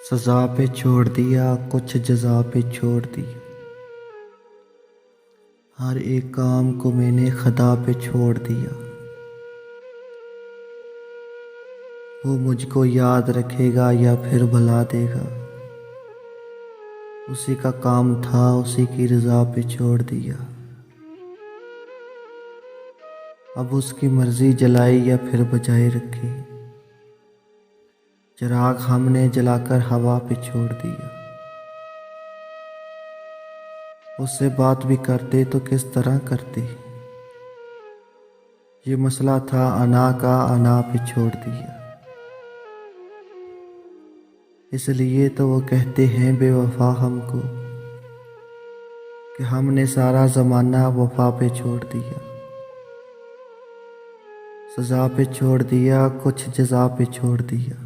سزا پہ چھوڑ دیا، کچھ جزا پہ چھوڑ دیا، ہر ایک کام کو میں نے خدا پہ چھوڑ دیا۔ وہ مجھ کو یاد رکھے گا یا پھر بھلا دے گا، اسی کا کام تھا، اسی کی رضا پہ چھوڑ دیا۔ اب اس کی مرضی جلائی یا پھر بجائے رکھی، چراغ ہم نے جلا کر ہوا پہ چھوڑ دیا۔ اس سے بات بھی کرتے تو کس طرح کرتے، یہ مسئلہ تھا انا کا، انا پہ چھوڑ دیا۔ اس لیے تو وہ کہتے ہیں بے وفا ہم کو، کہ ہم نے سارا زمانہ وفا پہ چھوڑ دیا۔ سزا پہ چھوڑ دیا، کچھ جزا پہ چھوڑ دیا۔